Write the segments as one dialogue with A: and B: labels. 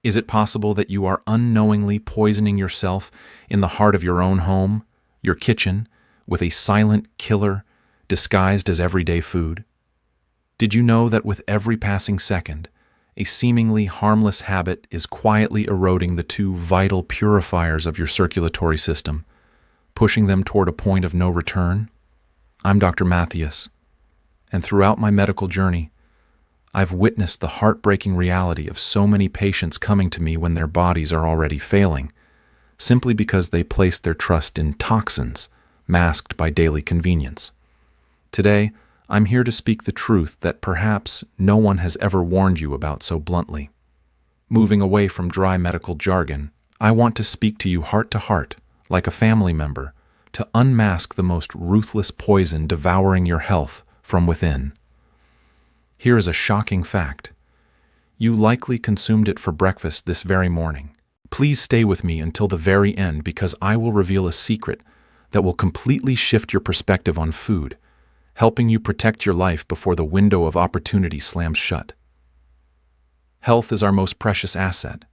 A: Is it possible that you are unknowingly poisoning yourself in the heart of your own home, your kitchen, with a silent killer disguised as everyday food? Did you know that with every passing second, a seemingly harmless habit is quietly eroding the two vital purifiers of your circulatory system, pushing them toward a point of no return? I'm Dr. Mattheus, and throughout my medical journey, I've witnessed the heartbreaking reality of so many patients coming to me when their bodies are already failing, simply because they placed their trust in toxins, masked by daily convenience. Today, I'm here to speak the truth that perhaps no one has ever warned you about so bluntly. Moving away from dry medical jargon, I want to speak to you heart to heart, like a family member, to unmask the most ruthless poison devouring your health from within. Here is a shocking fact. You likely consumed it for breakfast this very morning. Please stay with me until the very end because I will reveal a secret that will completely shift your perspective on food, helping you protect your life before the window of opportunity slams shut. Health is our most precious asset,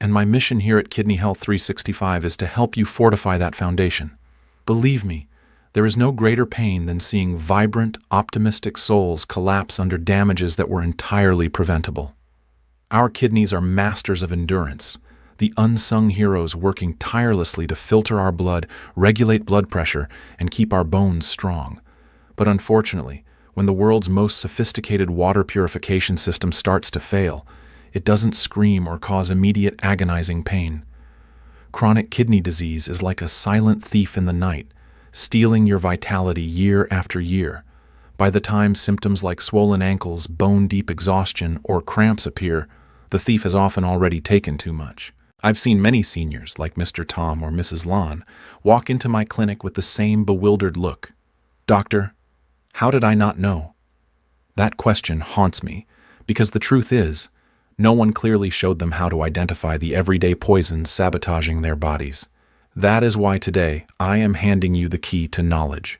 A: and my mission here at Kidney Health 365 is to help you fortify that foundation. Believe me, there is no greater pain than seeing vibrant, optimistic souls collapse under damages that were entirely preventable. Our kidneys are masters of endurance, the unsung heroes working tirelessly to filter our blood, regulate blood pressure, and keep our bones strong. But unfortunately, when the world's most sophisticated water purification system starts to fail, it doesn't scream or cause immediate agonizing pain. Chronic kidney disease is like a silent thief in the night, stealing your vitality year after year. By the time symptoms like swollen ankles, bone-deep exhaustion, or cramps appear, the thief has often already taken too much. I've seen many seniors, like Mr. Tom or Mrs. Lon, walk into my clinic with the same bewildered look. "Doctor, how did I not know?" That question haunts me, because the truth is, no one clearly showed them how to identify the everyday poisons sabotaging their bodies. That is why today I am handing you the key to knowledge.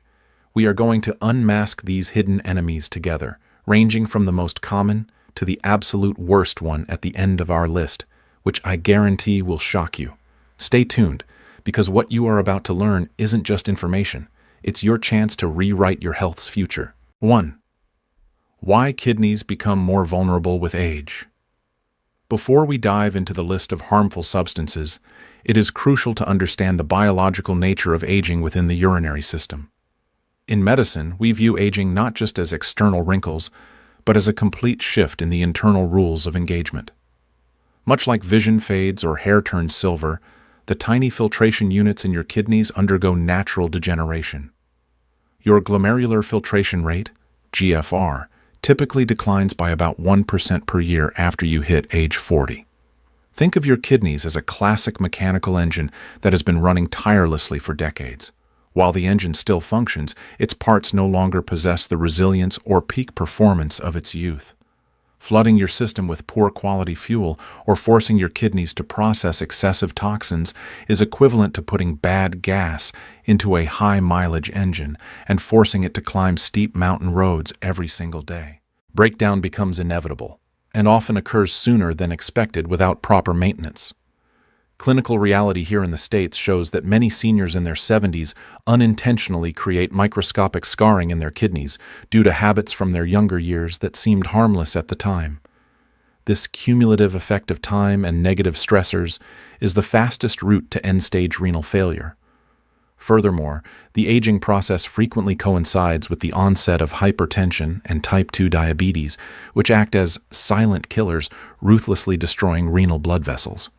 A: We are going to unmask these hidden enemies together, ranging from the most common to the absolute worst one at the end of our list, which I guarantee will shock you. Stay tuned, because what you are about to learn isn't just information. It's your chance to rewrite your health's future. 1. Why kidneys become more vulnerable with age. Before we dive into the list of harmful substances, it is crucial to understand the biological nature of aging within the urinary system. In medicine, we view aging not just as external wrinkles, but as a complete shift in the internal rules of engagement. Much like vision fades or hair turns silver, the tiny filtration units in your kidneys undergo natural degeneration. Your glomerular filtration rate, GFR, typically declines by about 1% per year after you hit age 40. Think of your kidneys as a classic mechanical engine that has been running tirelessly for decades. While the engine still functions, its parts no longer possess the resilience or peak performance of its youth. Flooding your system with poor quality fuel or forcing your kidneys to process excessive toxins is equivalent to putting bad gas into a high-mileage engine and forcing it to climb steep mountain roads every single day. Breakdown becomes inevitable and often occurs sooner than expected without proper maintenance. Clinical reality here in the States shows that many seniors in their 70s unintentionally create microscopic scarring in their kidneys due to habits from their younger years that seemed harmless at the time. This cumulative effect of time and negative stressors is the fastest route to end-stage renal failure. Furthermore, the aging process frequently coincides with the onset of hypertension and type 2 diabetes, which act as silent killers, ruthlessly destroying renal blood vessels.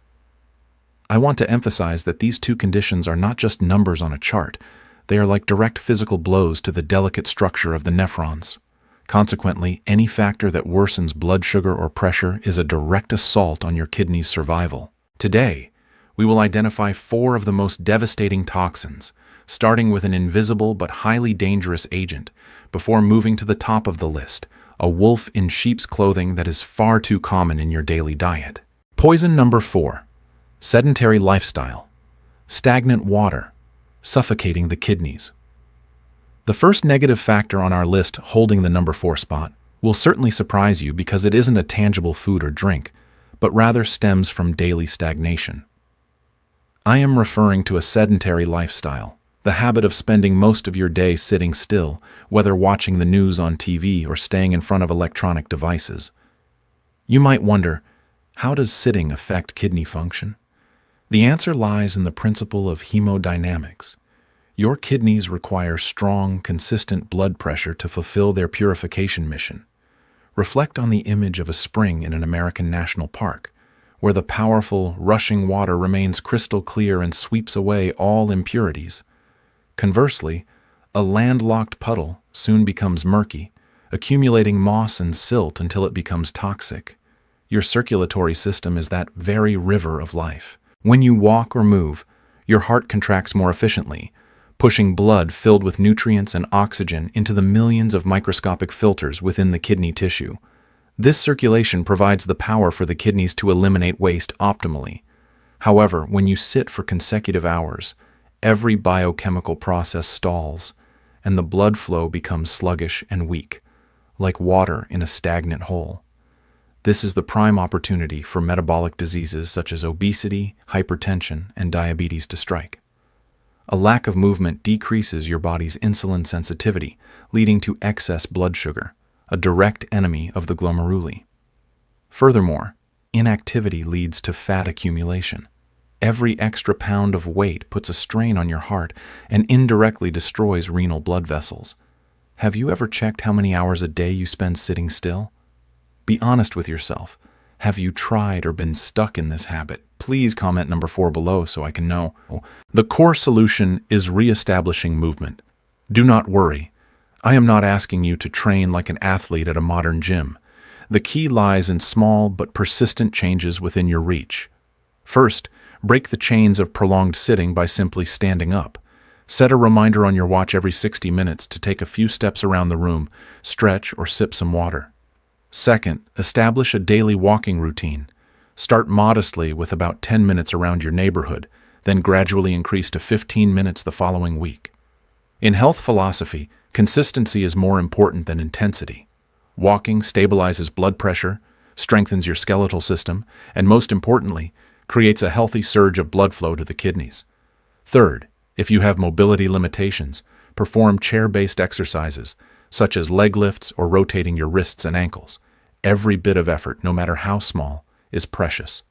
A: I want to emphasize that these two conditions are not just numbers on a chart. They are like direct physical blows to the delicate structure of the nephrons. Consequently, any factor that worsens blood sugar or pressure is a direct assault on your kidney's survival. Today, we will identify 4 of the most devastating toxins, starting with an invisible but highly dangerous agent, before moving to the top of the list, a wolf in sheep's clothing that is far too common in your daily diet. Poison number 4. Sedentary lifestyle, stagnant water, suffocating the kidneys. The first negative factor on our list, holding the number 4 spot, will certainly surprise you because it isn't a tangible food or drink, but rather stems from daily stagnation. I am referring to a sedentary lifestyle, the habit of spending most of your day sitting still, whether watching the news on TV or staying in front of electronic devices. You might wonder, how does sitting affect kidney function? The answer lies in the principle of hemodynamics. Your kidneys require strong, consistent blood pressure to fulfill their purification mission. Reflect on the image of a spring in an American national park, where the powerful, rushing water remains crystal clear and sweeps away all impurities. Conversely, a landlocked puddle soon becomes murky, accumulating moss and silt until it becomes toxic. Your circulatory system is that very river of life. When you walk or move, your heart contracts more efficiently, pushing blood filled with nutrients and oxygen into the millions of microscopic filters within the kidney tissue. This circulation provides the power for the kidneys to eliminate waste optimally. However, when you sit for consecutive hours, every biochemical process stalls, and the blood flow becomes sluggish and weak, like water in a stagnant hole. This is the prime opportunity for metabolic diseases such as obesity, hypertension, and diabetes to strike. A lack of movement decreases your body's insulin sensitivity, leading to excess blood sugar, a direct enemy of the glomeruli. Furthermore, inactivity leads to fat accumulation. Every extra pound of weight puts a strain on your heart and indirectly destroys renal blood vessels. Have you ever checked how many hours a day you spend sitting still? Be honest with yourself. Have you tried or been stuck in this habit? Please comment number 4 below so I can know. The core solution is reestablishing movement. Do not worry. I am not asking you to train like an athlete at a modern gym. The key lies in small but persistent changes within your reach. First, break the chains of prolonged sitting by simply standing up. Set a reminder on your watch every 60 minutes to take a few steps around the room, stretch, or sip some water. Second, establish a daily walking routine. Start modestly with about 10 minutes around your neighborhood, then gradually increase to 15 minutes the following week. In health philosophy, consistency is more important than intensity. Walking stabilizes blood pressure, strengthens your skeletal system, and most importantly, creates a healthy surge of blood flow to the kidneys. Third, if you have mobility limitations, perform chair-based exercises, such as leg lifts or rotating your wrists and ankles. Every bit of effort, no matter how small, is precious.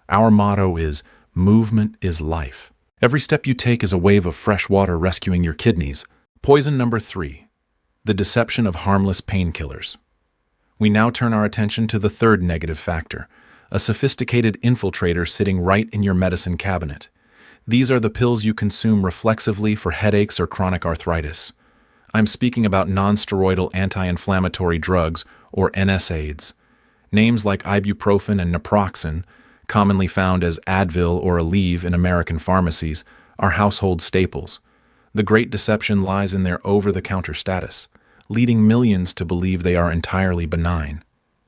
A: Our motto is, movement is life. Every step you take is a wave of fresh water rescuing your kidneys. Poison number 3, the deception of harmless painkillers. We now turn our attention to the third negative factor, a sophisticated infiltrator sitting right in your medicine cabinet. These are the pills you consume reflexively for headaches or chronic arthritis. I'm speaking about non-steroidal anti-inflammatory drugs, or NSAIDs. Names like ibuprofen and naproxen, commonly found as Advil or Aleve in American pharmacies, are household staples. The great deception lies in their over-the-counter status, leading millions to believe they are entirely benign.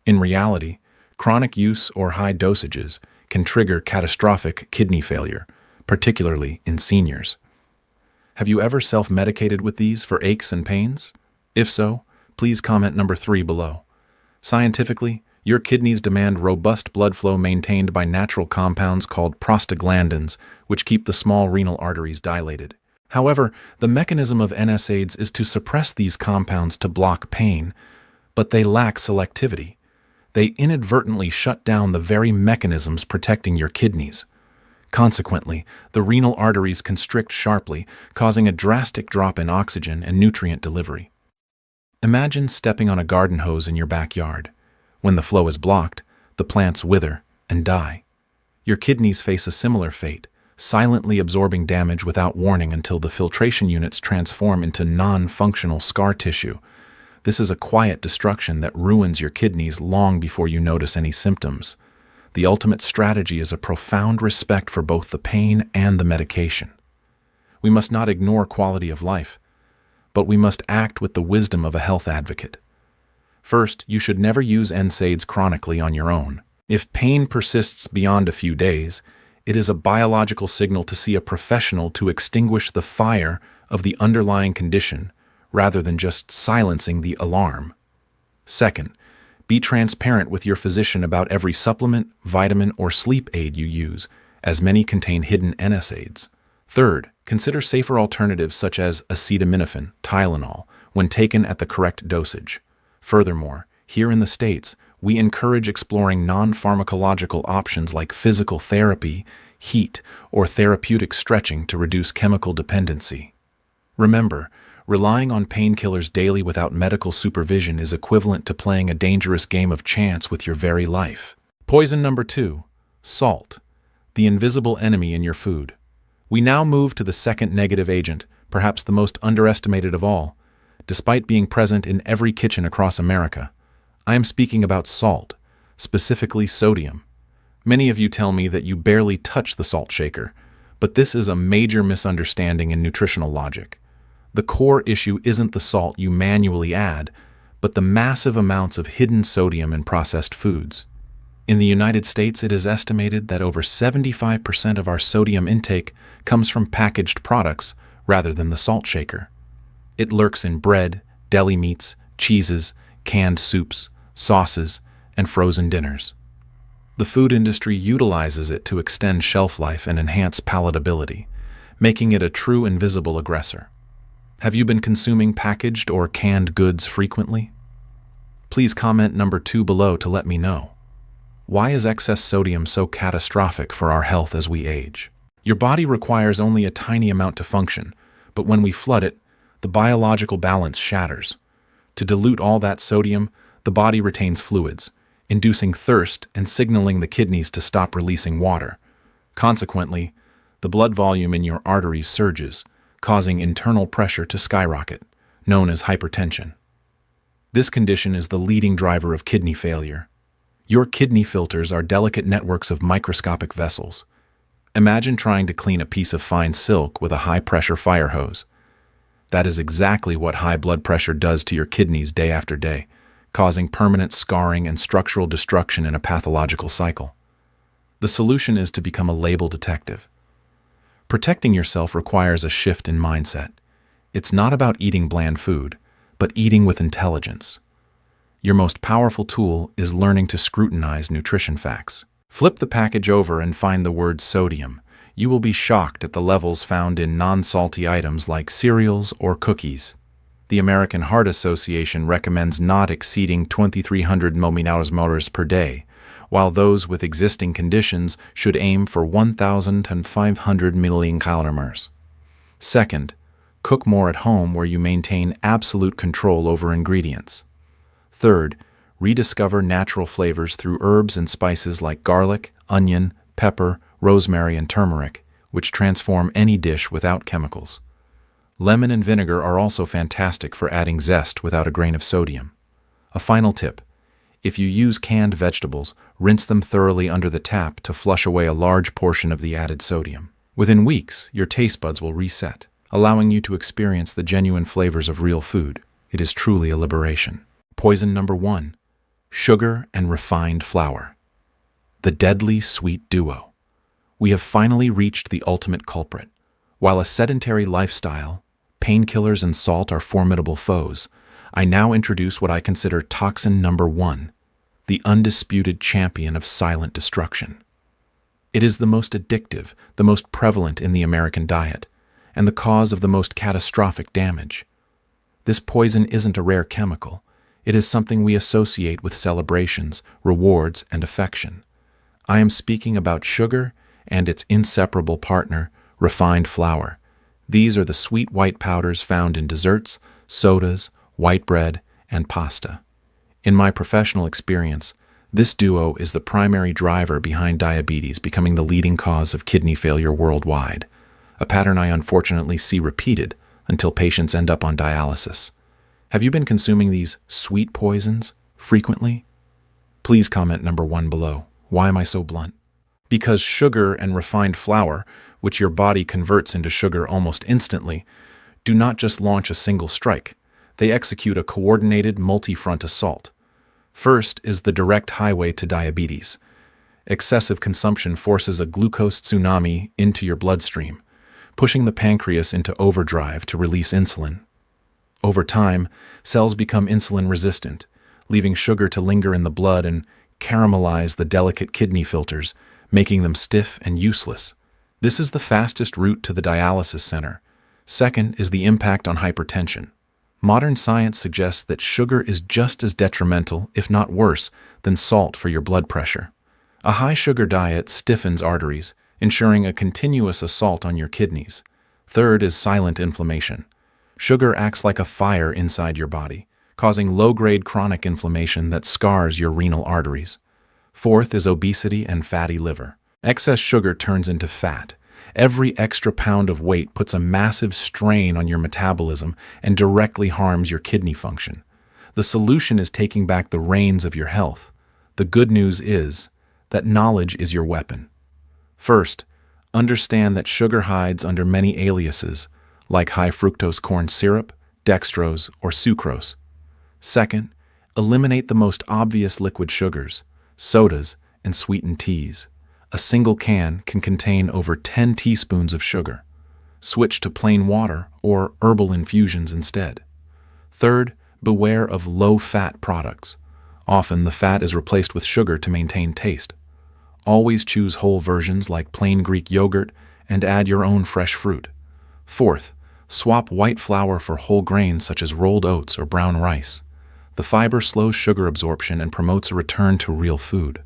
A: In reality, chronic use or high dosages can trigger catastrophic kidney failure, particularly in seniors. Have you ever self-medicated with these for aches and pains? If so, please comment number 3 below. Scientifically, your kidneys demand robust blood flow maintained by natural compounds called prostaglandins, which keep the small renal arteries dilated. However, the mechanism of NSAIDs is to suppress these compounds to block pain, but they lack selectivity. They inadvertently shut down the very mechanisms protecting your kidneys. Consequently, the renal arteries constrict sharply, causing a drastic drop in oxygen and nutrient delivery. Imagine stepping on a garden hose in your backyard. When the flow is blocked, the plants wither and die. Your kidneys face a similar fate, silently absorbing damage without warning until the filtration units transform into non-functional scar tissue. This is a quiet destruction that ruins your kidneys long before you notice any symptoms. The ultimate strategy is a profound respect for both the pain and the medication. We must not ignore quality of life, but we must act with the wisdom of a health advocate. First, you should never use NSAIDs chronically on your own. If pain persists beyond a few days, it is a biological signal to see a professional to extinguish the fire of the underlying condition rather than just silencing the alarm. Second, Be transparent with your physician about every supplement, vitamin, or sleep aid you use, as many contain hidden NSAIDs. Third, consider safer alternatives such as acetaminophen, Tylenol, when taken at the correct dosage. Furthermore, here in the States, we encourage exploring non-pharmacological options like physical therapy, heat, or therapeutic stretching to reduce chemical dependency. Remember, relying on painkillers daily without medical supervision is equivalent to playing a dangerous game of chance with your very life. Poison number 2, salt, the invisible enemy in your food. We now move to the second negative agent, perhaps the most underestimated of all, despite being present in every kitchen across America. I am speaking about salt, specifically sodium. Many of you tell me that you barely touch the salt shaker, but this is a major misunderstanding in nutritional logic. The core issue isn't the salt you manually add, but the massive amounts of hidden sodium in processed foods. In the United States, it is estimated that over 75% of our sodium intake comes from packaged products rather than the salt shaker. It lurks in bread, deli meats, cheeses, canned soups, sauces, and frozen dinners. The food industry utilizes it to extend shelf life and enhance palatability, making it a true invisible aggressor. Have you been consuming packaged or canned goods frequently? Please comment number 2 below to let me know. Why is excess sodium so catastrophic for our health as we age? Your body requires only a tiny amount to function, but when we flood it, the biological balance shatters. To dilute all that sodium, the body retains fluids, inducing thirst and signaling the kidneys to stop releasing water. Consequently, the blood volume in your arteries surges, causing internal pressure to skyrocket, known as hypertension. This condition is the leading driver of kidney failure. Your kidney filters are delicate networks of microscopic vessels. Imagine trying to clean a piece of fine silk with a high-pressure fire hose. That is exactly what high blood pressure does to your kidneys day after day, causing permanent scarring and structural destruction in a pathological cycle. The solution is to become a label detective. Protecting yourself requires a shift in mindset. It's not about eating bland food, but eating with intelligence. Your most powerful tool is learning to scrutinize nutrition facts. Flip the package over and find the word sodium. You will be shocked at the levels found in non-salty items like cereals or cookies. The American Heart Association recommends not exceeding 2,300 mmol per day, while those with existing conditions should aim for 1,500 mccal. Second, cook more at home where you maintain absolute control over ingredients. Third, rediscover natural flavors through herbs and spices like garlic, onion, pepper, rosemary, and turmeric, which transform any dish without chemicals. Lemon and vinegar are also fantastic for adding zest without a grain of sodium. A final tip: if you use canned vegetables, rinse them thoroughly under the tap to flush away a large portion of the added sodium. Within weeks, your taste buds will reset, allowing you to experience the genuine flavors of real food. It is truly a liberation. Poison number 1, sugar and refined flour. The deadly sweet duo. We have finally reached the ultimate culprit. While a sedentary lifestyle, painkillers and salt are formidable foes, I now introduce what I consider toxin number 1, the undisputed champion of silent destruction. It is the most addictive, the most prevalent in the American diet, and the cause of the most catastrophic damage. This poison isn't a rare chemical. It is something we associate with celebrations, rewards, and affection. I am speaking about sugar and its inseparable partner, refined flour. These are the sweet white powders found in desserts, sodas, white bread, and pasta. In my professional experience, this duo is the primary driver behind diabetes becoming the leading cause of kidney failure worldwide, a pattern I unfortunately see repeated until patients end up on dialysis. Have you been consuming these sweet poisons frequently? Please comment number 1 below. Why am I so blunt? Because sugar and refined flour, which your body converts into sugar almost instantly, do not just launch a single strike. They execute a coordinated multi-front assault. First is the direct highway to diabetes. Excessive consumption forces a glucose tsunami into your bloodstream, pushing the pancreas into overdrive to release insulin. Over time, cells become insulin resistant, leaving sugar to linger in the blood and caramelize the delicate kidney filters, making them stiff and useless. This is the fastest route to the dialysis center. Second is the impact on hypertension. Modern science suggests that sugar is just as detrimental, if not worse, than salt for your blood pressure. A high-sugar diet stiffens arteries, ensuring a continuous assault on your kidneys. Third is silent inflammation. Sugar acts like a fire inside your body, causing low-grade chronic inflammation that scars your renal arteries. Fourth is obesity and fatty liver. Excess sugar turns into fat. Every extra pound of weight puts a massive strain on your metabolism and directly harms your kidney function. The solution is taking back the reins of your health. The good news is that knowledge is your weapon. First, understand that sugar hides under many aliases, like high fructose corn syrup, dextrose, or sucrose. Second, eliminate the most obvious liquid sugars, sodas, and sweetened teas. A single can can contain over 10 teaspoons of sugar. Switch to plain water or herbal infusions instead. Third, beware of low-fat products. Often the fat is replaced with sugar to maintain taste. Always choose whole versions like plain Greek yogurt and add your own fresh fruit. Fourth, swap white flour for whole grains such as rolled oats or brown rice. The fiber slows sugar absorption and promotes a return to real food.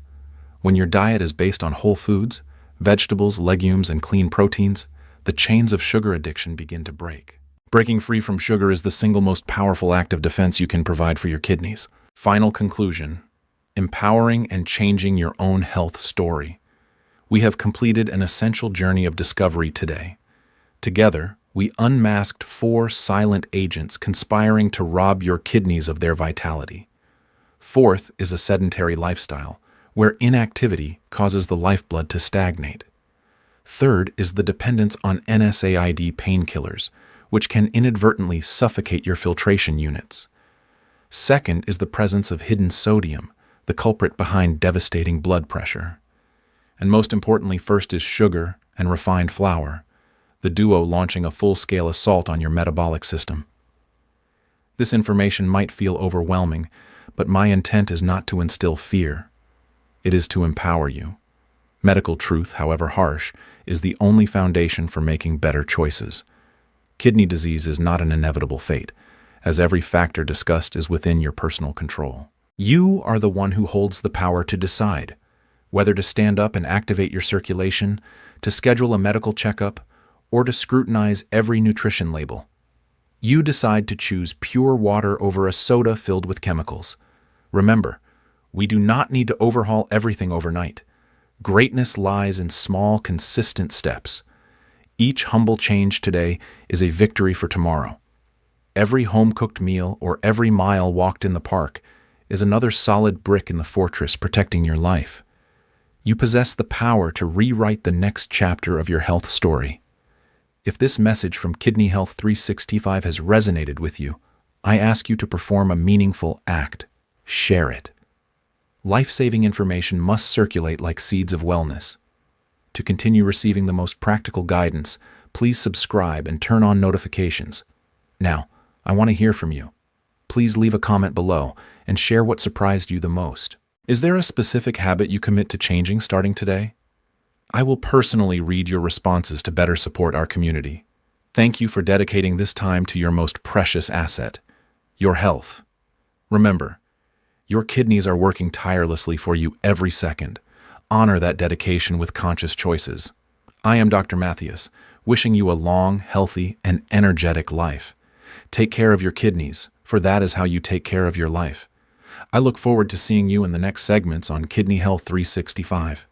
A: When your diet is based on whole foods, vegetables, legumes, and clean proteins, the chains of sugar addiction begin to break. Breaking free from sugar is the single most powerful act of defense you can provide for your kidneys. Final conclusion: empowering and changing your own health story. We have completed an essential journey of discovery today. Together, we unmasked 4 silent agents conspiring to rob your kidneys of their vitality. Fourth is a sedentary lifestyle, where inactivity causes the lifeblood to stagnate. Third is the dependence on NSAID painkillers, which can inadvertently suffocate your filtration units. Second is the presence of hidden sodium, the culprit behind devastating blood pressure. And most importantly, first is sugar and refined flour, the duo launching a full-scale assault on your metabolic system. This information might feel overwhelming, but my intent is not to instill fear. It is to empower you. Medical truth, however harsh, is the only foundation for making better choices. Kidney disease is not an inevitable fate, as every factor discussed is within your personal control. You are the one who holds the power to decide whether to stand up and activate your circulation, to schedule a medical checkup, or to scrutinize every nutrition label. You decide to choose pure water over a soda filled with chemicals. Remember, we do not need to overhaul everything overnight. Greatness lies in small, consistent steps. Each humble change today is a victory for tomorrow. Every home-cooked meal or every mile walked in the park is another solid brick in the fortress protecting your life. You possess the power to rewrite the next chapter of your health story. If this message from Kidney Health 365 has resonated with you, I ask you to perform a meaningful act. Share it. Life-saving information must circulate like seeds of wellness. To continue receiving the most practical guidance, please subscribe and turn on notifications. Now, I want to hear from you. Please leave a comment below and share what surprised you the most. Is there a specific habit you commit to changing starting today? I will personally read your responses to better support our community. Thank you for dedicating this time to your most precious asset, your health. Remember, your kidneys are working tirelessly for you every second. Honor that dedication with conscious choices. I am Dr. Mattheus, wishing you a long, healthy, and energetic life. Take care of your kidneys, for that is how you take care of your life. I look forward to seeing you in the next segments on Kidney Health 365.